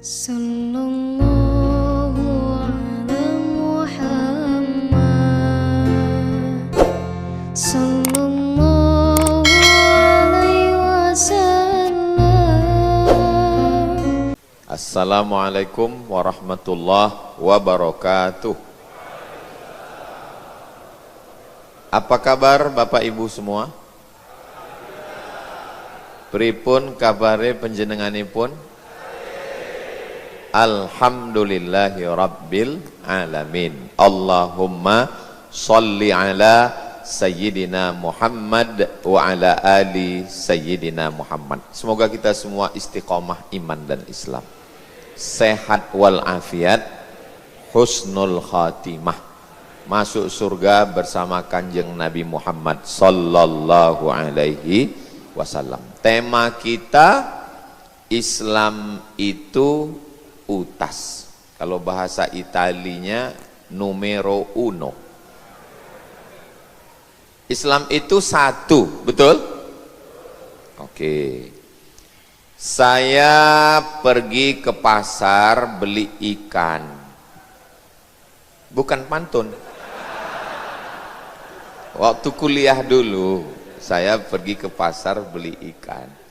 Sallallahu ala Muhammad Sallallahu alaihi wasallam. Assalamualaikum warahmatullahi wabarakatuh. Apa kabar Bapak Ibu semua? Pripun kabare panjenenganipun? Alhamdulillahi rabbil alamin. Allahumma sholli ala Sayyidina Muhammad wa ala ali Sayyidina Muhammad. Semoga kita semua istiqomah iman dan Islam, sehat walafiat, husnul khatimah, masuk surga bersama Kanjeng Nabi Muhammad sallallahu alaihi wasallam. Tema kita Islam itu utas. Kalau bahasa Italinya numero uno. Islam itu satu, betul? Oke. Saya pergi ke pasar beli ikan. Bukan pantun. Waktu kuliah dulu, saya pergi ke pasar beli ikan.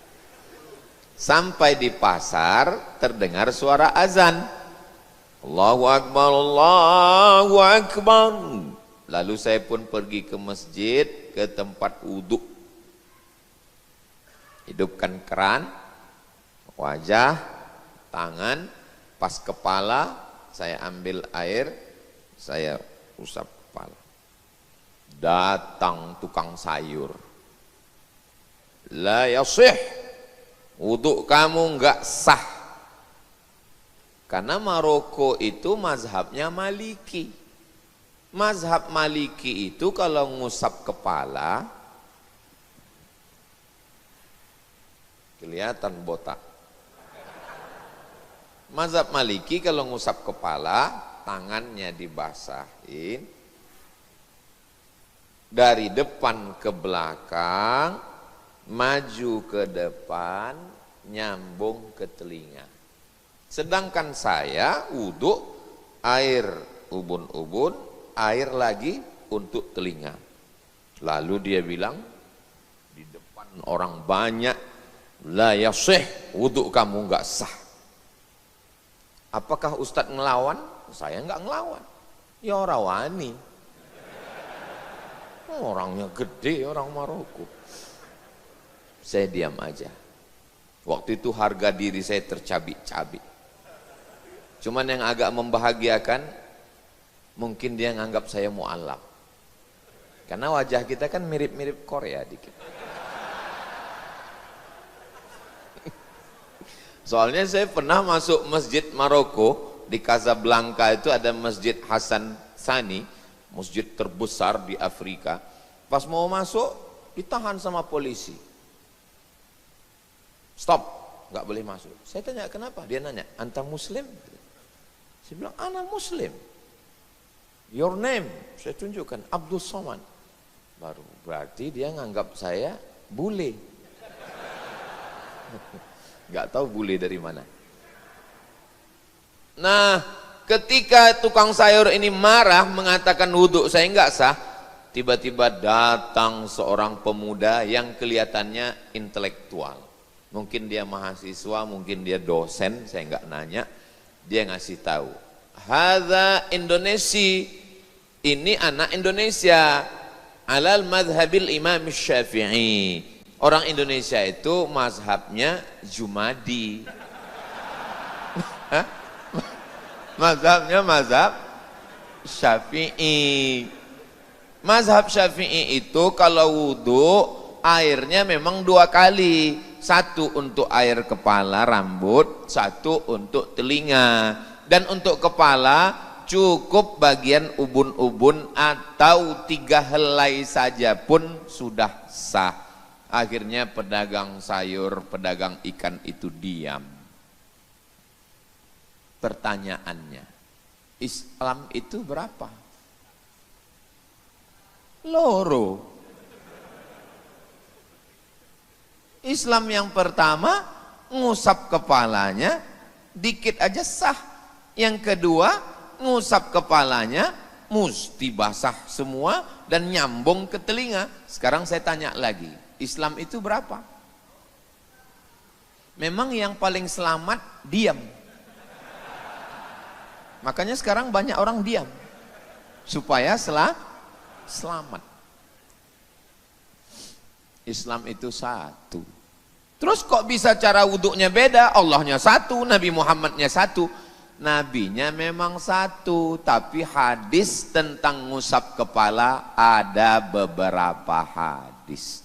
Sampai di pasar terdengar suara azan. Allahu Akbar, Allahu Akbar. Lalu saya pun pergi ke masjid, ke tempat wudhu. Hidupkan keran, wajah, tangan, pas kepala, saya ambil air, saya usap kepala. Datang tukang sayur. La yasih. Wudhu kamu enggak sah. Karena Maroko itu mazhabnya Maliki. Mazhab Maliki itu kalau ngusap kepala kelihatan botak. Mazhab Maliki kalau ngusap kepala tangannya dibasahin dari depan ke belakang, maju ke depan, nyambung ke telinga. Sedangkan saya wudhu, air ubun-ubun, air lagi untuk telinga. Lalu dia bilang di depan orang banyak, la yasih, wudhu kamu enggak sah. Apakah Ustadz ngelawan? Saya enggak ngelawan. Ya orang wani. Orangnya gede, orang Maroko. Saya diam aja. Waktu itu harga diri saya tercabik-cabik. Cuman yang agak membahagiakan, mungkin dia nganggap saya mu'alaf. Karena wajah kita kan mirip-mirip Korea dikit. Soalnya saya pernah masuk masjid Maroko, di Casablanca itu ada masjid Hasan Sani, masjid terbesar di Afrika. Pas mau masuk, ditahan sama polisi. Stop, nggak boleh masuk. Saya tanya kenapa? Dia nanya, anta muslim? Saya bilang, ana muslim. Your name? Saya tunjukkan, Abdul Somad. Baru berarti dia nganggap saya bule. Nggak tahu bule dari mana. Nah, ketika tukang sayur ini marah mengatakan wudhu saya nggak sah, tiba-tiba datang seorang pemuda yang kelihatannya intelektual. Mungkin dia mahasiswa, mungkin dia dosen, saya nggak nanya. Dia ngasih tahu, hadza Indonesia, ini anak Indonesia, alal madhabil Imam Syafi'i. Orang Indonesia itu mazhabnya Jumadi. Mazhabnya mazhab Syafi'i. Mazhab Syafi'i itu kalau wudhu airnya memang 2 kali. Satu untuk air kepala, rambut, satu untuk telinga. Dan untuk kepala cukup bagian ubun-ubun atau 3 helai saja pun sudah sah. Akhirnya pedagang sayur, pedagang ikan itu diam. Pertanyaannya, Islam itu berapa? Loro. Islam yang pertama ngusap kepalanya dikit aja sah. Yang kedua, ngusap kepalanya mesti basah semua dan nyambung ke telinga. Sekarang saya tanya lagi, Islam itu berapa? Memang yang paling selamat diam. Makanya sekarang banyak orang diam supaya selamat. Islam itu satu. Terus kok bisa cara wuduknya beda? Allahnya satu, Nabi Muhammadnya satu. Nabinya memang satu, tapi hadis tentang ngusap kepala ada beberapa hadis.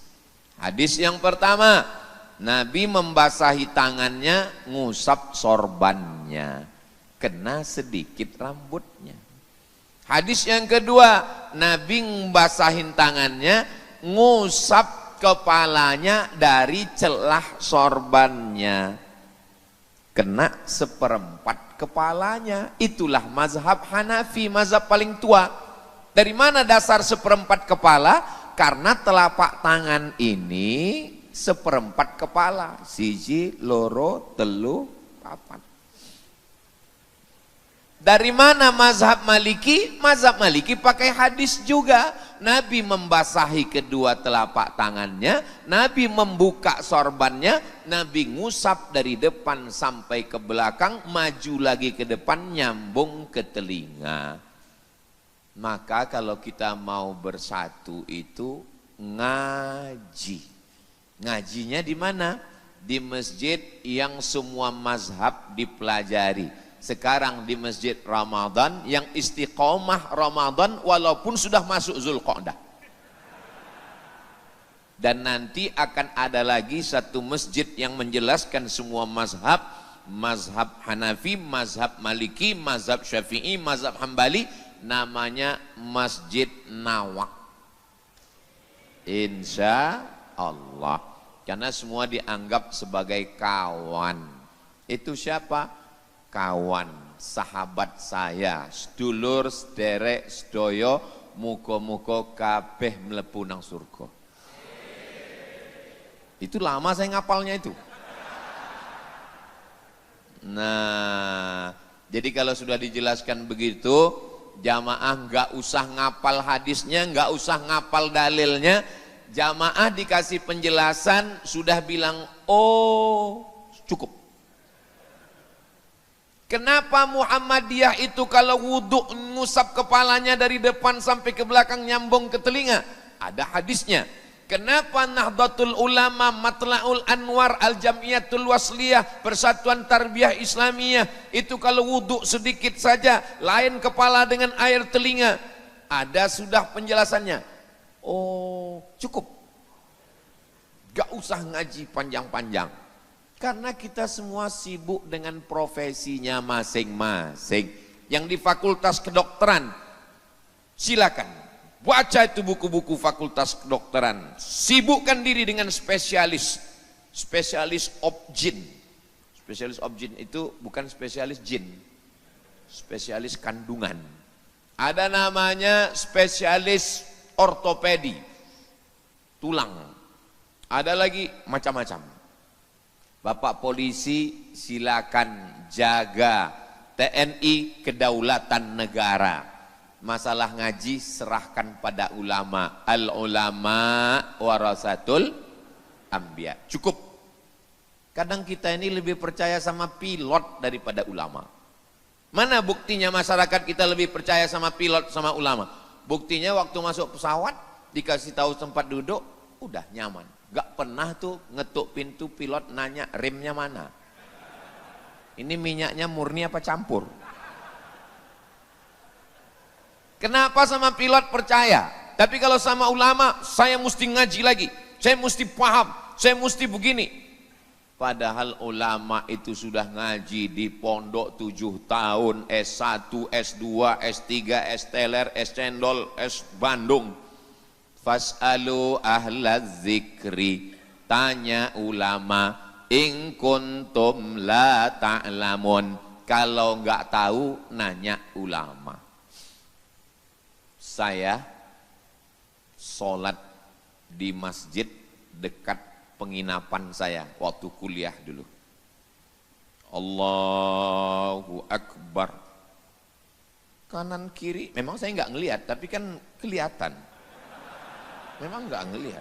Hadis yang pertama, Nabi membasahi tangannya, ngusap sorbannya, kena sedikit rambutnya. Hadis yang kedua, Nabi membasahin tangannya, ngusap kepalanya dari celah sorbannya, kena seperempat kepalanya. Itulah mazhab Hanafi, mazhab paling tua. Dari mana dasar seperempat kepala? Karena telapak tangan ini seperempat kepala, siji, loro, telu, papat. Dari mana mazhab Maliki? Mazhab Maliki pakai hadis juga. Nabi membasahi kedua telapak tangannya, Nabi membuka sorbannya, Nabi ngusap dari depan sampai ke belakang, maju lagi ke depan, nyambung ke telinga. Maka kalau kita mau bersatu itu ngaji. Ngajinya di mana? Di masjid yang semua mazhab dipelajari. Sekarang di masjid Ramadan yang istiqomah Ramadan walaupun sudah masuk Zulqa'dah. Dan nanti akan ada lagi satu masjid yang menjelaskan semua mazhab. Mazhab Hanafi, mazhab Maliki, mazhab Syafi'i, mazhab Hambali. Namanya Masjid Nawak. Insya Allah. Karena semua dianggap sebagai kawan. Itu siapa? Kawan, sahabat saya, sedulur, sederek, sedoyo, muga-muga kabeh mlebu nang surga. Itu lama saya ngapalnya itu. Nah, jadi kalau sudah dijelaskan begitu, jamaah nggak usah ngapal hadisnya, nggak usah ngapal dalilnya. Jamaah dikasih penjelasan, sudah bilang, oh cukup. Kenapa Muhammadiyah itu kalau wudhu ngusap kepalanya dari depan sampai ke belakang nyambung ke telinga? Ada hadisnya. Kenapa Nahdlatul Ulama, Matla'ul Anwar, Al-Jamiyatul Wasliyah, Persatuan Tarbiyah Islamiyah itu kalau wudhu sedikit saja, lain kepala dengan air telinga? Ada sudah penjelasannya. Oh cukup. Gak usah ngaji panjang-panjang. Karena kita semua sibuk dengan profesinya masing-masing. Yang di fakultas kedokteran, silakan baca itu buku-buku fakultas kedokteran. Sibukkan diri dengan spesialis objin. Spesialis objin itu bukan spesialis jin, spesialis kandungan. Ada namanya spesialis ortopedi, tulang. Ada lagi macam-macam. Bapak polisi silakan jaga TNI kedaulatan negara. Masalah ngaji serahkan pada ulama. Al ulama warasatul anbiya. Cukup. Kadang kita ini lebih percaya sama pilot daripada ulama. Mana buktinya masyarakat kita lebih percaya sama pilot sama ulama? Buktinya waktu masuk pesawat dikasih tahu tempat duduk, udah nyaman. Gak pernah tuh ngetuk pintu pilot nanya remnya mana. Ini minyaknya murni apa campur? Kenapa sama pilot percaya? Tapi kalau sama ulama, saya mesti ngaji lagi. Saya mesti paham, saya mesti begini. Padahal ulama itu sudah ngaji di pondok 7 tahun, S1, S2, S3, S teler, S cendol, S Bandung. Fas'alu ahlaz zikri, tanya ulama, in kuntum la ta'lamun, kalau enggak tahu nanya ulama. Saya sholat di masjid dekat penginapan saya waktu kuliah dulu. Allahu Akbar. Kanan kiri, memang saya nggak ngelihat, tapi kan kelihatan. Memang nggak ngelihat.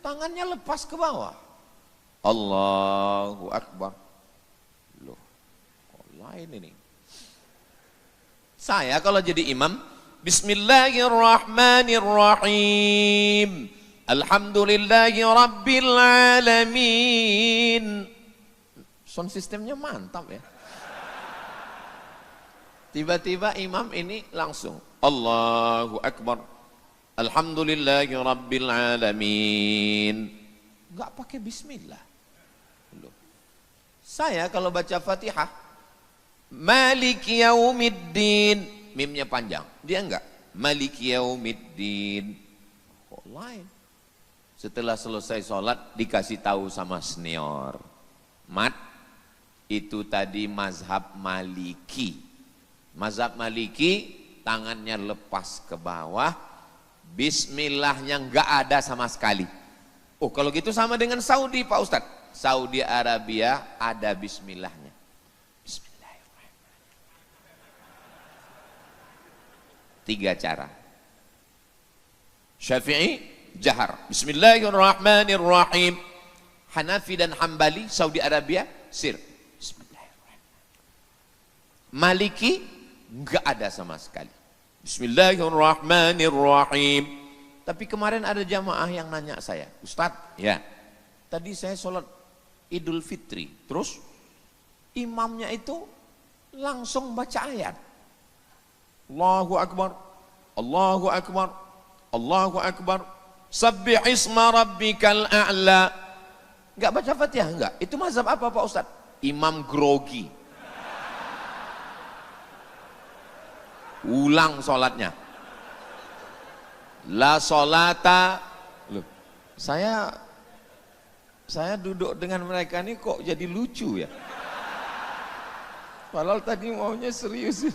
Tangannya lepas ke bawah. Allahu Akbar. Loh, kok lain ini? Saya kalau jadi imam, Bismillahirrahmanirrahim. Alhamdulillahi Rabbil Alamin. Sound systemnya mantap ya. Tiba-tiba imam ini langsung Allahu Akbar. Alhamdulillahi Rabbil Alamin. Enggak pakai bismillah. Loh. Saya kalau baca Fatihah, Maliki Yaumiddin, mimnya panjang. Dia enggak. Maliki Yaumiddin. Kok lain? Setelah selesai sholat dikasih tahu sama senior. Mat, itu tadi mazhab Maliki. Mazhab Maliki tangannya lepas ke bawah, bismillahnya enggak ada sama sekali. Oh kalau gitu sama dengan Saudi Pak Ustadz. Saudi Arabia ada bismillahnya. Bismillahirrahmanirrahim. 3 cara. Syafi'i jahar. Bismillahirrahmanirrahim. Hanafi dan Hambali Saudi Arabia sir. Bismillahirrahmanirrahim. Maliki enggak ada sama sekali. Bismillahirrahmanirrahim. Tapi kemarin ada jamaah yang nanya saya, Ustadz, ya, tadi saya sholat Idul Fitri, terus imamnya itu langsung baca ayat. Allahu Akbar, Allahu Akbar, Allahu Akbar, Sabbih isma rabbikal a'la. Enggak baca Fatihah, enggak. Itu mazhab apa Pak Ustadz? Imam grogi. Ulang sholatnya. La sholata. Loh, saya duduk dengan mereka ini kok jadi lucu ya. Padahal tadi maunya serius.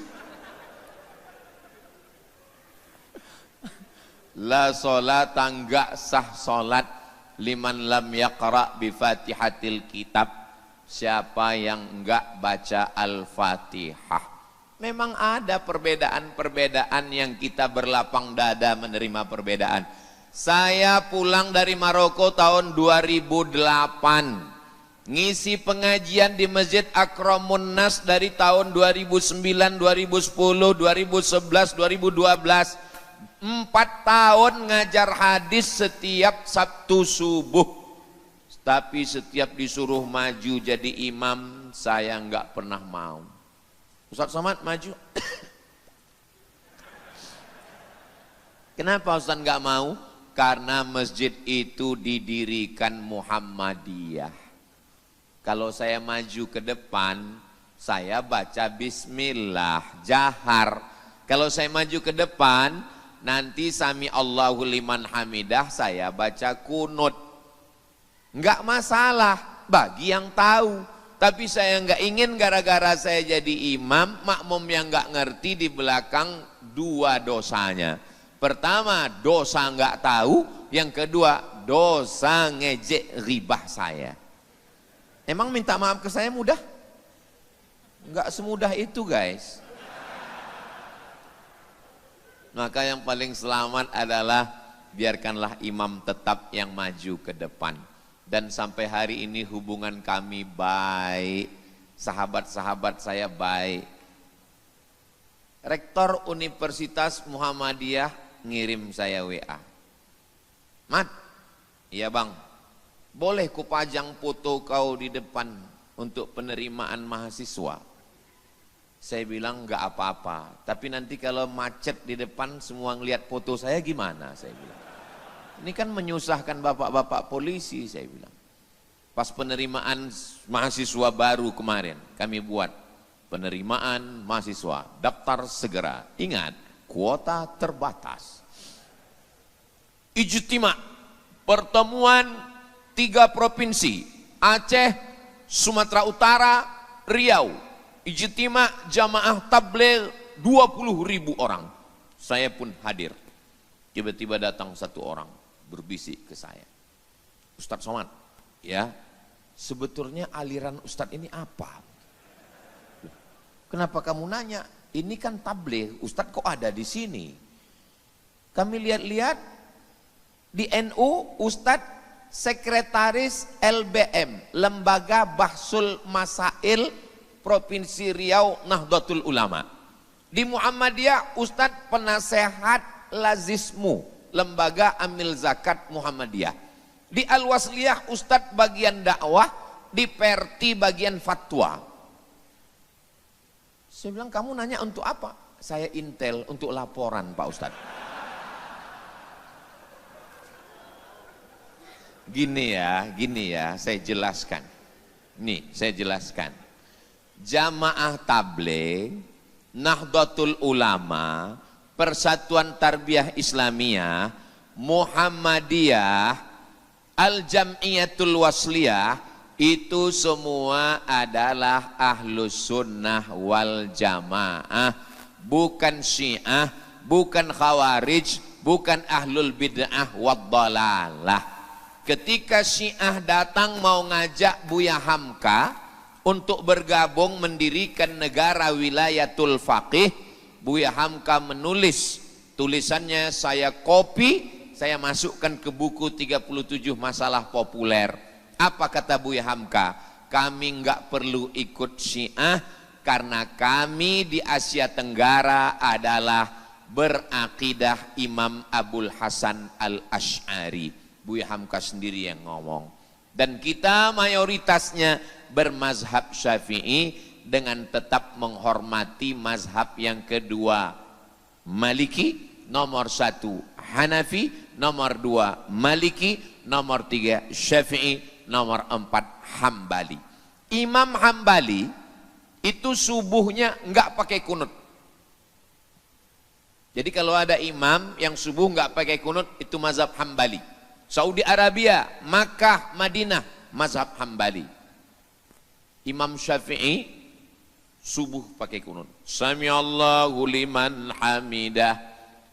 La sholata, enggak sah sholat liman lam yaqra bi fatihatil kitab. Siapa yang enggak baca Al-Fatihah. Memang ada perbedaan-perbedaan yang kita berlapang dada menerima perbedaan. Saya pulang dari Maroko tahun 2008. Ngisi pengajian di Masjid Akramun Nas dari tahun 2009, 2010, 2011, 2012. 4 tahun ngajar hadis setiap Sabtu subuh. Tapi setiap disuruh maju jadi imam, saya enggak pernah mau. Ustaz Somad maju. Kenapa Ustaz enggak mau? Karena masjid itu didirikan Muhammadiyah. Kalau saya maju ke depan, saya baca bismillah, jahar. Kalau saya maju ke depan, nanti sami Allahu liman hamidah, saya baca kunut. Enggak masalah bagi yang tahu. Tapi saya enggak ingin gara-gara saya jadi imam, makmum yang enggak ngerti di belakang 2 dosanya. Pertama, dosa enggak tahu. Yang kedua, dosa ngejek ribah saya. Emang minta maaf ke saya mudah? Enggak semudah itu guys. Maka yang paling selamat adalah biarkanlah imam tetap yang maju ke depan. Dan sampai hari ini hubungan kami baik, sahabat-sahabat saya baik. Rektor Universitas Muhammadiyah ngirim saya WA. Mat, iya bang, boleh kupajang foto kau di depan untuk penerimaan mahasiswa? Saya bilang enggak apa-apa, tapi nanti kalau macet di depan semua ngelihat foto saya gimana? Saya bilang. Ini kan menyusahkan bapak-bapak polisi, saya bilang. Pas penerimaan mahasiswa baru kemarin, kami buat penerimaan mahasiswa, daftar segera. Ingat, kuota terbatas. Ijtima, pertemuan 3 provinsi, Aceh, Sumatera Utara, Riau. Ijtima jamaah tabligh 20.000 orang. Saya pun hadir. Tiba-tiba datang 1 orang berbisik ke saya. Ustadz Somad, ya, sebetulnya aliran Ustadz ini apa? Kenapa kamu nanya? Ini kan tabligh, Ustadz kok ada di sini? Kami lihat-lihat di NU, Ustadz sekretaris LBM, Lembaga Bahsul Masail Provinsi Riau Nahdlatul Ulama. Di Muhammadiyah, Ustadz penasehat Lazismu, Lembaga Amil Zakat Muhammadiyah. Di Al-Wasliyah, Ustadz bagian dakwah, di Perti bagian fatwa. Saya bilang, kamu nanya untuk apa? Saya intel untuk laporan Pak Ustadz. Gini ya, saya jelaskan. Nih, saya jelaskan. Jamaah Tabligh, Nahdlatul Ulama, Persatuan Tarbiyah Islamiyah, Muhammadiyah, Al-Jam'iyatul Wasliyah, itu semua adalah Ahlus Sunnah wal Jamaah, bukan Syiah, bukan Khawarij, bukan Ahlul Bid'ah wad Dhalalah. Ketika Syiah datang mau ngajak Buya Hamka untuk bergabung mendirikan negara wilayatul faqih, Buya Hamka menulis tulisannya, saya copy, saya masukkan ke buku 37 masalah populer. Apa kata Buya Hamka? Kami enggak perlu ikut Syiah karena kami di Asia Tenggara adalah berakidah Imam Abul Hasan Al-Asy'ari. Buya Hamka sendiri yang ngomong. Dan kita mayoritasnya bermazhab Syafi'i dengan tetap menghormati mazhab yang kedua Maliki, nomor 1 Hanafi, nomor 2 Maliki, nomor 3 Syafi'i, nomor 4 Hambali. Imam Hambali itu subuhnya enggak pakai kunut. Jadi kalau ada imam yang subuh enggak pakai kunut, itu mazhab Hambali. Saudi Arabia, Makkah, Madinah, mazhab Hambali. Imam Syafi'i subuh pakai kunut. Sami'allahu liman hamidah.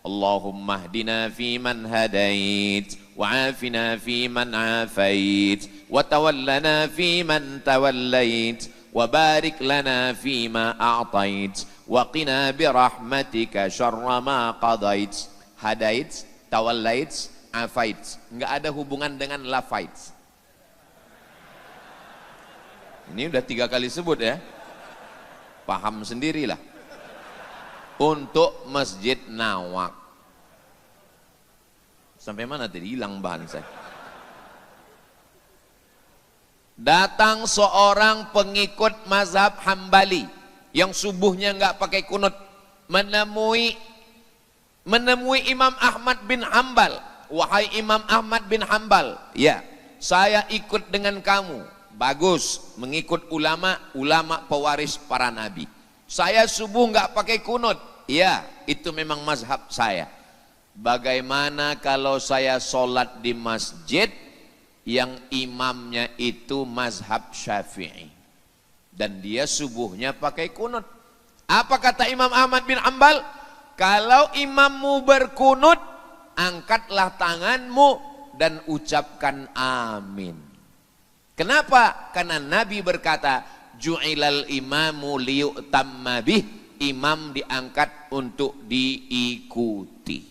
Allahumma hdina fi man hadait, wa afina fi man afait, wa tawallana fi man tawallait, wa barik lana fi ma a'tait, wa qina birahmatika syarra ma qadait. Hadait, tawallait, afait, enggak ada hubungan dengan lafait. Ini udah 3 kali sebut ya, paham sendirilah. Untuk Masjid Nawak. Sampai mana tadi? Hilang bahan saya. Datang seorang pengikut mazhab Hambali yang subuhnya enggak pakai kunut, menemui Imam Ahmad bin Hambal. Wahai Imam Ahmad bin Hambal, ya, saya ikut dengan kamu. Bagus, mengikut ulama pewaris para nabi. Saya subuh nggak pakai kunut, ya, itu memang mazhab saya. Bagaimana kalau saya sholat di masjid yang imamnya itu mazhab Syafi'i dan dia subuhnya pakai kunut? Apa kata Imam Ahmad bin Hambal? Kalau imammu berkunut, angkatlah tanganmu dan ucapkan amin. Kenapa? Karena Nabi berkata, ju'ilal imamu liyu'tamma bih, imam diangkat untuk diikuti.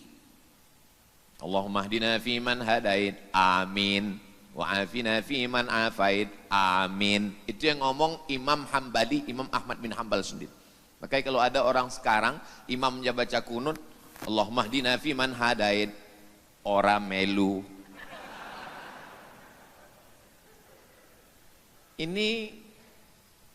Allahumma hdina fi man hadait, amin. Wa afina fi man afait, amin. Itu yang ngomong Imam Hambali, Imam Ahmad bin Hambal sendiri. Makanya kalau ada orang sekarang imamnya baca kunut, Allahumma hdina fi man hadait, ora melu. Ini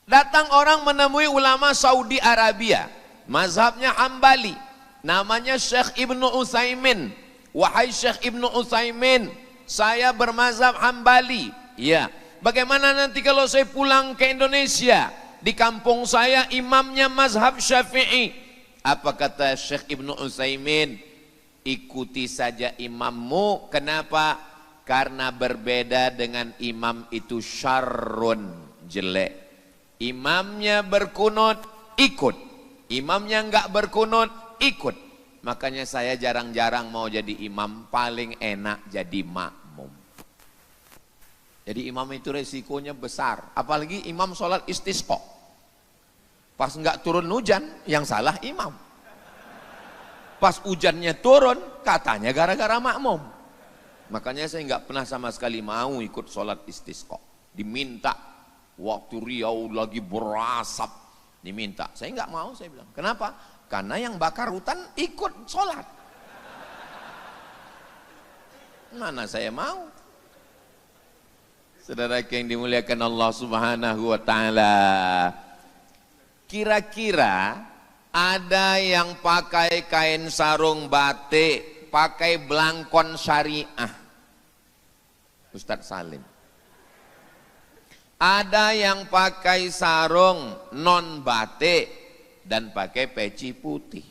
datang orang menemui ulama Saudi Arabia, mazhabnya Hambali, namanya Syekh Ibnu Utsaimin. Wahai Syekh Ibnu Utsaimin, saya bermazhab Hambali. Ya, bagaimana nanti kalau saya pulang ke Indonesia, di kampung saya imamnya mazhab Syafi'i? Apa kata Syekh Ibnu Utsaimin? Ikuti saja imammu. Kenapa? Karena berbeda dengan imam itu syarrun, jelek. Imamnya berkunut, ikut. Imamnya enggak berkunut, ikut. Makanya saya jarang-jarang mau jadi imam, paling enak jadi makmum. Jadi imam itu resikonya besar, apalagi imam sholat istisqa. Pas nggak turun hujan, yang salah imam. Pas hujannya turun, katanya gara-gara makmum. Makanya saya nggak pernah sama sekali mau ikut sholat istisqa. Diminta, waktu Riau lagi berasap, diminta. Saya nggak mau, saya bilang. Kenapa? Karena yang bakar hutan ikut sholat. Mana saya mau? Saudara yang dimuliakan Allah Subhanahu wa Ta'ala, kira-kira ada yang pakai kain sarung batik, pakai belangkon syariah? Ustadz Salim. Ada yang pakai sarung non batik dan pakai peci putih.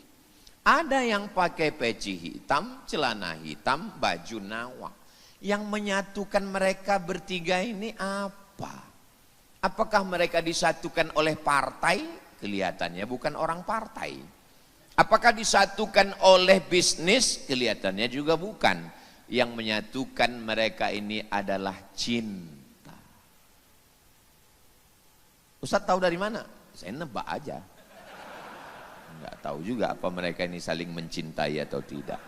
Ada yang pakai peci hitam, celana hitam, baju nawak. Yang menyatukan mereka bertiga ini apa? Apakah mereka disatukan oleh partai? Kelihatannya bukan orang partai. Apakah disatukan oleh bisnis? Kelihatannya juga bukan. Yang menyatukan mereka ini adalah cinta. Ustadz tahu dari mana? Saya nebak aja. Enggak tahu juga apa mereka ini saling mencintai atau tidak.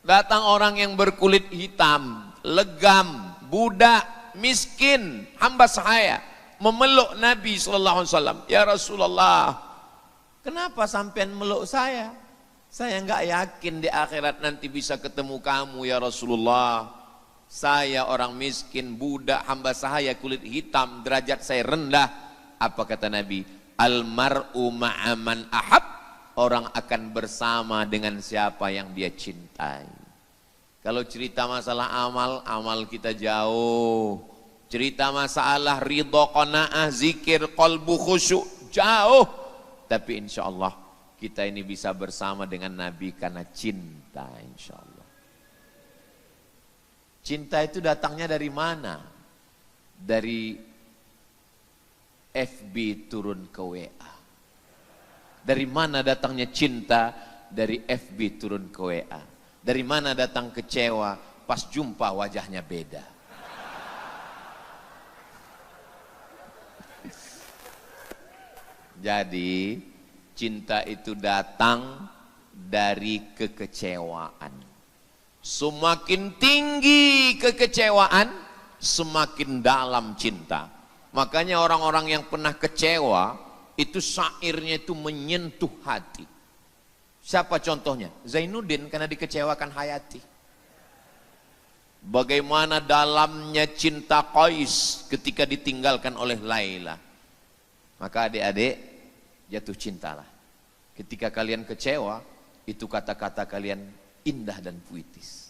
Datang orang yang berkulit hitam, legam, budak, miskin, hamba sahaya, memeluk Nabi SAW. Ya Rasulullah, kenapa sampean meluk saya? Saya enggak yakin di akhirat nanti bisa ketemu kamu ya Rasulullah. Saya orang miskin, budak, hamba sahaya, kulit hitam, derajat saya rendah. Apa kata Nabi? Almar'u ma'aman ahab. Orang akan bersama dengan siapa yang dia cintai. Kalau cerita masalah amal, amal kita jauh. Cerita masalah ridho, qanaah, zikir, qalbu khusyuk, jauh. Tapi insya Allah kita ini bisa bersama dengan Nabi karena cinta, insya Allah. Cinta itu datangnya dari mana? Dari FB turun ke WA. Dari mana datangnya cinta? Dari FB turun ke WA. Dari mana datang kecewa? Pas jumpa wajahnya beda. Jadi cinta itu datang dari kekecewaan. Semakin tinggi kekecewaan, semakin dalam cinta. Makanya orang-orang yang pernah kecewa, itu syairnya itu menyentuh hati. Siapa contohnya? Zainuddin karena dikecewakan Hayati. Bagaimana dalamnya cinta Qais ketika ditinggalkan oleh Laila. Maka adik-adik jatuh cintalah. Ketika kalian kecewa, itu kata-kata kalian indah dan puitis.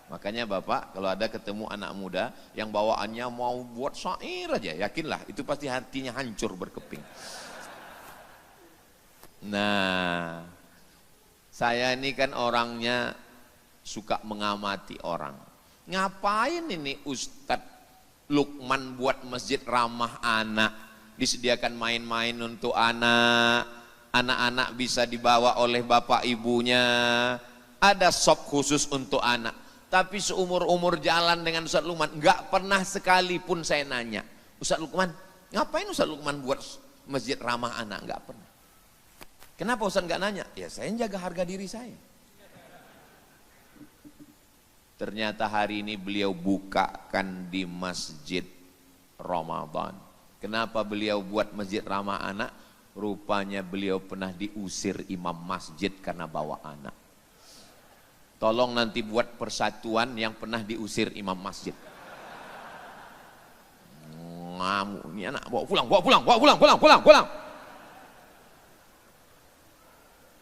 Makanya Bapak kalau ada ketemu anak muda yang bawaannya mau buat syair aja, yakinlah itu pasti hatinya hancur berkeping. Nah, saya ini kan orangnya suka mengamati orang. Ngapain ini Ustadz Lukman buat masjid ramah anak, disediakan main-main untuk anak, anak-anak bisa dibawa oleh bapak ibunya, ada shop khusus untuk anak. Tapi seumur-umur jalan dengan Ustadz Lukman, enggak pernah sekalipun saya nanya, Ustadz Lukman, ngapain Ustadz Lukman buat masjid ramah anak? Enggak pernah. Kenapa Ustadz enggak nanya? Ya saya jaga harga diri saya. Ternyata hari ini beliau bukakan di masjid Ramadan. Kenapa beliau buat masjid ramah anak? Rupanya beliau pernah diusir imam masjid karena bawa anak. Tolong nanti buat persatuan yang pernah diusir imam masjid. Ngamuk, ini anak bawa pulang.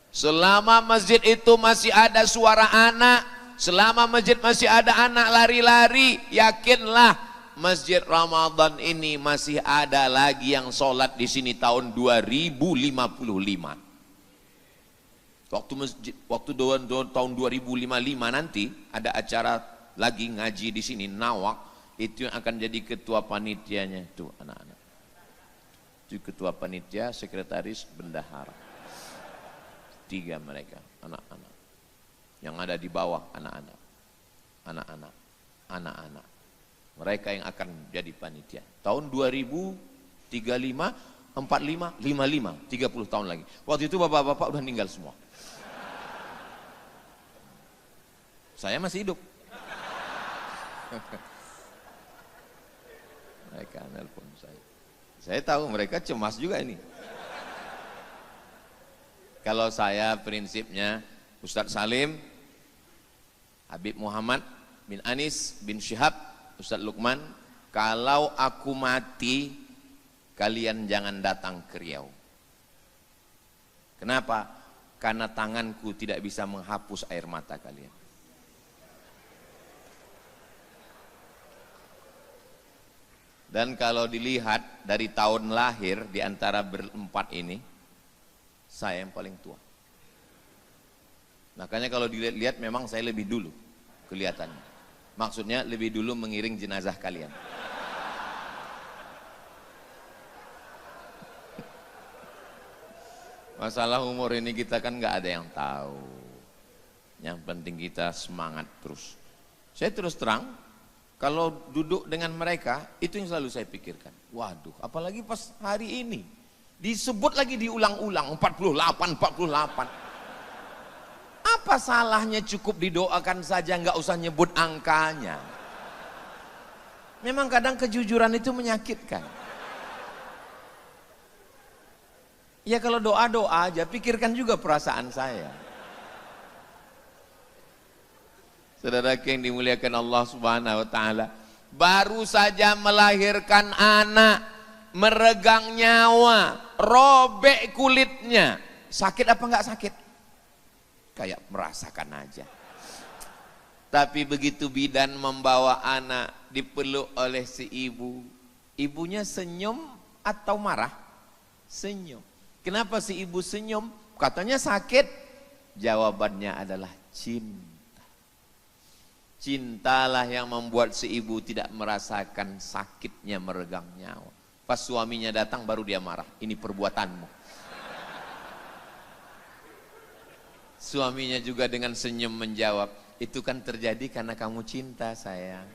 Selama masjid itu masih ada suara anak, selama masjid masih ada anak lari-lari, yakinlah masjid Ramadan ini masih ada lagi yang sholat di sini tahun 2055. Waktu tahun 2055 nanti ada acara lagi ngaji di sini Nawak, itu yang akan jadi ketua panitianya itu anak-anak. Itu ketua panitia, sekretaris, bendahara. 3 mereka, anak-anak. Yang ada di bawah anak-anak. Anak-anak. anak-anak. Mereka yang akan jadi panitia. Tahun 2035, 45, 55, 30 tahun lagi. Waktu itu bapak-bapak udah meninggal semua. Saya masih hidup. Mereka nelpon saya. Saya tahu mereka cemas juga ini. Kalau saya prinsipnya Ustadz Salim, Habib Muhammad bin Anis bin Syihab, Ustadz Lukman, kalau aku mati, kalian jangan datang ke Riau. Kenapa? Karena tanganku tidak bisa menghapus air mata kalian. Dan kalau dilihat dari tahun lahir di antara berempat ini, saya yang paling tua. Makanya kalau dilihat memang saya lebih dulu kelihatannya. Maksudnya lebih dulu mengiring jenazah kalian. Masalah umur ini kita kan nggak ada yang tahu. Yang penting kita semangat terus. Saya terus terang, kalau duduk dengan mereka, itu yang selalu saya pikirkan. Waduh, apalagi pas hari ini. Disebut lagi diulang-ulang, 48. Apa salahnya cukup didoakan saja, nggak usah nyebut angkanya. Memang kadang kejujuran itu menyakitkan. Ya kalau doa-doa aja, pikirkan juga perasaan saya. Saudara yang dimuliakan Allah Subhanahu wa taala, baru saja melahirkan anak, meregang nyawa, robek kulitnya. Sakit apa enggak sakit? Kayak merasakan aja. Tapi begitu bidan membawa anak, dipeluk oleh si ibu, ibunya senyum atau marah? Senyum. Kenapa si ibu senyum? Katanya sakit. Jawabannya adalah cinta. Cintalah yang membuat si ibu tidak merasakan sakitnya meregang nyawa. Pas suaminya datang baru dia marah. Ini perbuatanmu. Suaminya juga dengan senyum menjawab, itu kan terjadi karena kamu cinta sayang.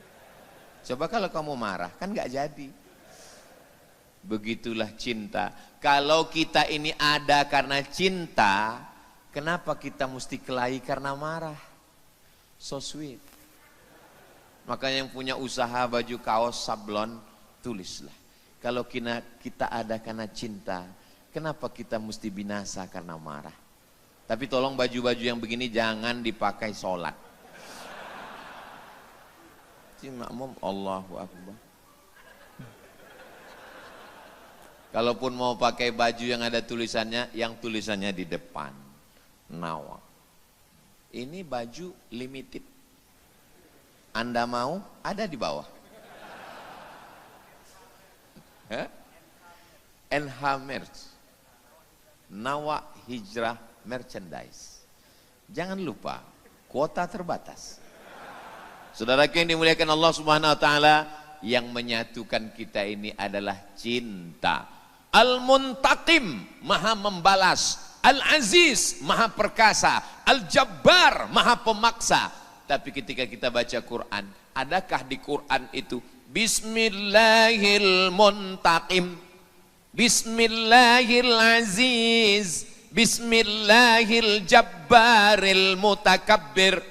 Coba kalau kamu marah, kan gak jadi. Begitulah cinta. Kalau kita ini ada karena cinta, kenapa kita mesti kelahi karena marah? So sweet. Makanya yang punya usaha baju kaos sablon, tulislah. Kalau kita ada karena cinta, kenapa kita mesti binasa karena marah? Tapi tolong baju-baju yang begini jangan dipakai sholat. Si makmum, Allahu Akbar. Kalaupun mau pakai baju yang ada tulisannya, yang tulisannya di depan. Nawa. Ini baju limited. Anda mau, ada di bawah. NH Merch. Nawa Hijrah Merchandise. Jangan lupa, kuota terbatas. Saudara yang dimuliakan Allah Subhanahu wa taala, yang menyatukan kita ini adalah cinta. Al-Muntaqim, Maha membalas. Al-Aziz, Maha perkasa. Al-Jabbar, Maha pemaksa. Tapi ketika kita baca Quran, adakah di Quran itu Bismillahil-Muntaqim, Bismillahil-Aziz, Bismillahil-Jabbaril-Mutakabbir?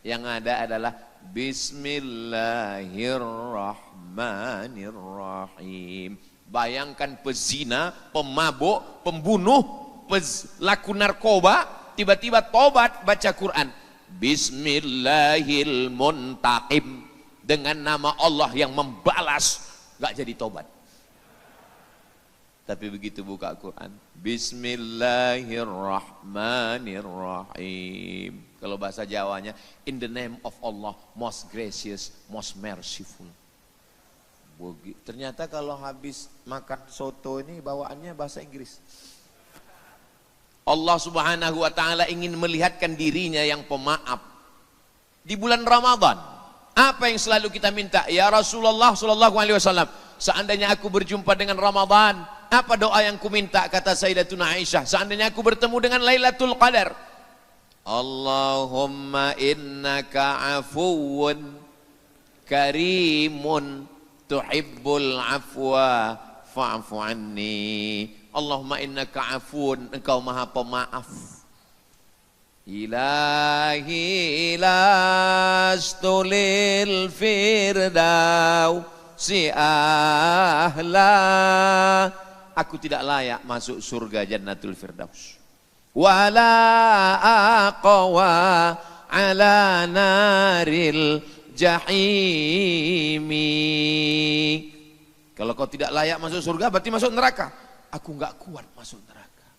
Yang ada adalah Bismillahirrahmanirrahim. Bayangkan pezina, pemabuk, pembunuh, pelaku narkoba, tiba-tiba tobat baca Quran. Bismillahil-Muntaqim, dengan nama Allah yang membalas, gak jadi tobat. Tapi begitu buka Quran, Bismillahirrahmanirrahim. Kalau bahasa Jawanya, in the name of Allah, most gracious, most merciful. Ternyata kalau habis makan soto ini bawaannya bahasa Inggris. Allah Subhanahu wa taala ingin melihatkan dirinya yang pemaaf. Di bulan Ramadan, apa yang selalu kita minta? Ya Rasulullah sallallahu alaihi wasallam, seandainya aku berjumpa dengan Ramadan, apa doa yang ku minta? Kata Sayyidatuna Aisyah, seandainya aku bertemu dengan Lailatul Qadar, Allahumma innaka afuwun karimun tuhibbul afwa fa'fu anni. Allahumma innaka afun, engkau maha pemaaf. Ilahi lastulil firdausi ahla. Aku tidak layak masuk surga Jannatul Firdaus. Wala aqwa ala naril jahimi. Kalau kau tidak layak masuk surga berarti masuk neraka. Aku enggak kuat masuk neraka.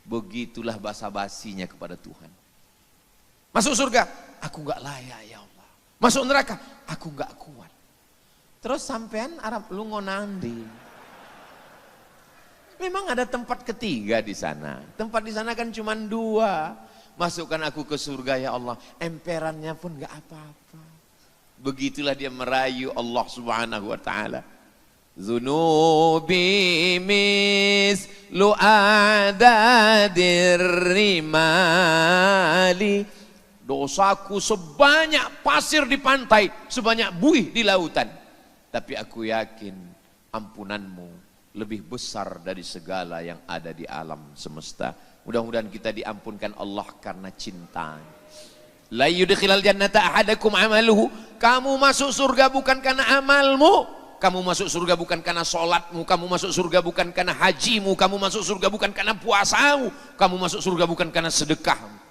Begitulah basa-basinya kepada Tuhan. Masuk surga, aku enggak layak ya Allah. Masuk neraka, aku enggak kuat. Terus sampean Arab lu ngonandi. Memang ada tempat ketiga di sana. Tempat di sana kan cuma dua. Masukkan aku ke surga ya Allah. Emperannya pun enggak apa-apa. Begitulah dia merayu Allah Subhanahu wa taala. Zunubi mislu adadir rimali. Dosaku sebanyak pasir di pantai, sebanyak buih di lautan. Tapi aku yakin ampunanmu lebih besar dari segala yang ada di alam semesta. Mudah-mudahan kita diampunkan Allah karena cinta. La yudkhilal jannata ahadakum amaluhu. Kamu masuk surga bukan karena amalmu. Kamu masuk surga bukan karena sholatmu. Kamu masuk surga bukan karena hajimu. Kamu masuk surga bukan karena puasamu. Kamu masuk surga bukan karena sedekahmu.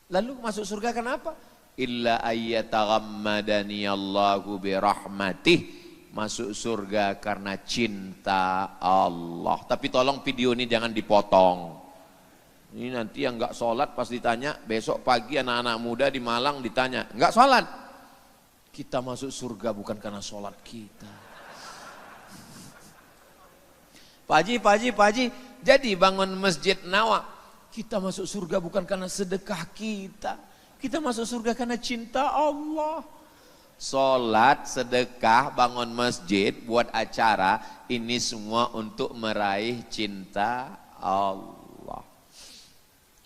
Lalu masuk surga kenapa? Illa ayyataghammadani Allahu birahmatih. Masuk surga karena cinta Allah. Tapi tolong video ini jangan dipotong. Ini nanti yang nggak sholat pas ditanya, besok pagi anak-anak muda di Malang ditanya, nggak sholat. Kita masuk surga bukan karena sholat kita. Pak Haji, jadi bangun masjid Nawa. Kita masuk surga bukan karena sedekah kita. Kita masuk surga karena cinta Allah. Sholat, sedekah, bangun masjid, buat acara, ini semua untuk meraih cinta Allah.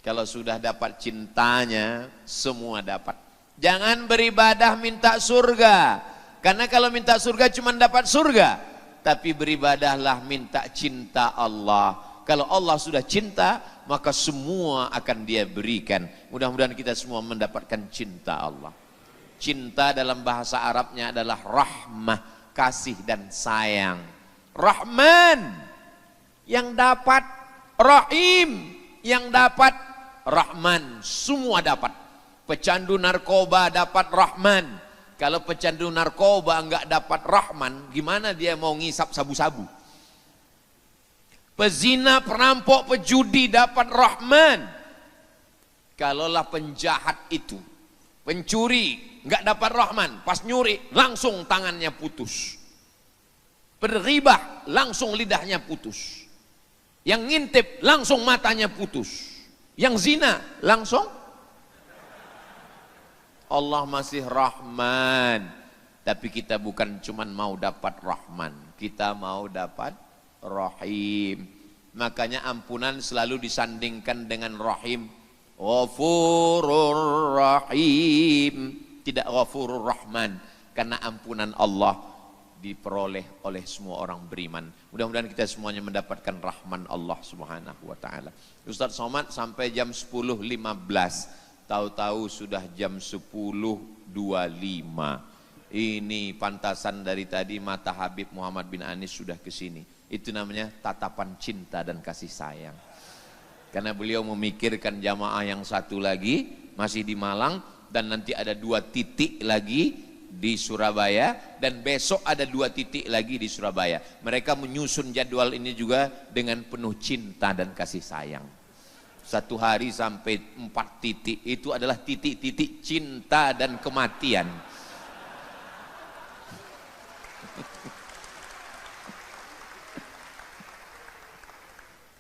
Kalau sudah dapat cintanya, semua dapat. Jangan beribadah minta surga. Karena kalau minta surga cuma dapat surga. Tapi beribadahlah minta cinta Allah. Kalau Allah sudah cinta, maka semua akan Dia berikan. Mudah-mudahan kita semua mendapatkan cinta Allah. Cinta dalam bahasa Arabnya adalah rahmah, kasih dan sayang. Rahman yang dapat, Rahim yang dapat, Rahman semua dapat. Pecandu narkoba dapat Rahman. Kalau pecandu narkoba enggak dapat Rahman, gimana dia mau ngisap sabu-sabu? Pezina, perampok, pejudi dapat Rahman. Kalaulah penjahat itu, pencuri nggak dapat Rahman, pas nyuri langsung tangannya putus. Berghibah langsung lidahnya putus. Yang ngintip langsung matanya putus. Yang zina langsung. Allah masih Rahman. Tapi kita bukan cuman mau dapat Rahman, kita mau dapat Rahim. Makanya ampunan selalu disandingkan dengan Rahim. Ghafurur Rahim. Tidak Ghafurur Rahman, karena ampunan Allah diperoleh oleh semua orang beriman. Mudah-mudahan kita semuanya mendapatkan rahman Allah Subhanahu wa taala. Ustaz Somad sampai jam 10.15. Tahu-tahu sudah jam 10.25. Ini pantasan dari tadi mata Habib Muhammad bin Anis sudah ke sini. Itu namanya tatapan cinta dan kasih sayang. Karena beliau memikirkan jamaah yang satu lagi masih di Malang, dan nanti ada 2 titik lagi di Surabaya, dan besok ada 2 titik lagi di Surabaya. Mereka menyusun jadwal ini juga dengan penuh cinta dan kasih sayang. 1 hari sampai 4 titik itu adalah titik-titik cinta dan kematian.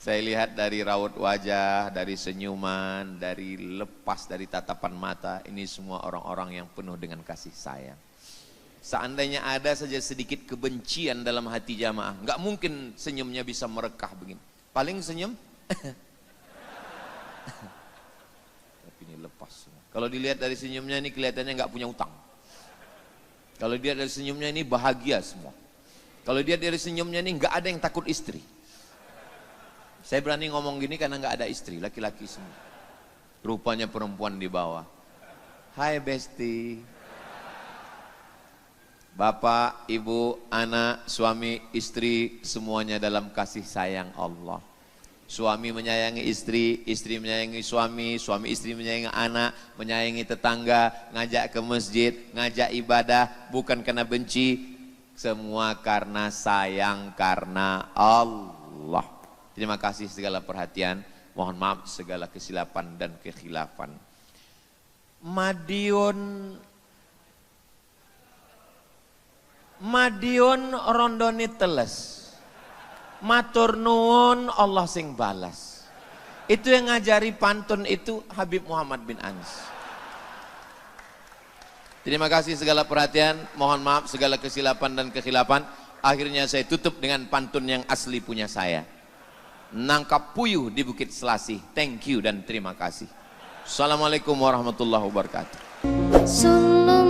Saya lihat dari raut wajah, dari senyuman, dari lepas dari tatapan mata, ini semua orang-orang yang penuh dengan kasih sayang. Seandainya ada saja sedikit kebencian dalam hati jamaah, nggak mungkin senyumnya bisa merekah begini. Paling senyum, tapi ini lepas. Kalau dilihat dari senyumnya ini kelihatannya nggak punya utang. Kalau dia dari senyumnya ini bahagia semua. Kalau dia dari senyumnya ini nggak ada yang takut istri. Saya berani ngomong gini karena nggak ada istri, laki-laki semua. Rupanya perempuan di bawah. Hai Besti. Bapak, ibu, anak, suami, istri, semuanya dalam kasih sayang Allah. Suami menyayangi istri, istri menyayangi suami, suami istri menyayangi anak, menyayangi tetangga, ngajak ke masjid, ngajak ibadah, bukan karena benci, semua karena sayang, karena Allah. Terima kasih segala perhatian, mohon maaf segala kesilapan dan kekhilafan. Madiun rondoni teles. Matur nuwun Allah sing balas. Itu yang ngajari pantun itu Habib Muhammad bin Anis. Terima kasih segala perhatian, mohon maaf segala kesilapan dan kekhilafan. Akhirnya saya tutup dengan pantun yang asli punya saya. Nangkap puyuh di Bukit Selasih. Thank you dan terima kasih. Assalamualaikum warahmatullahi wabarakatuh. Sallallahu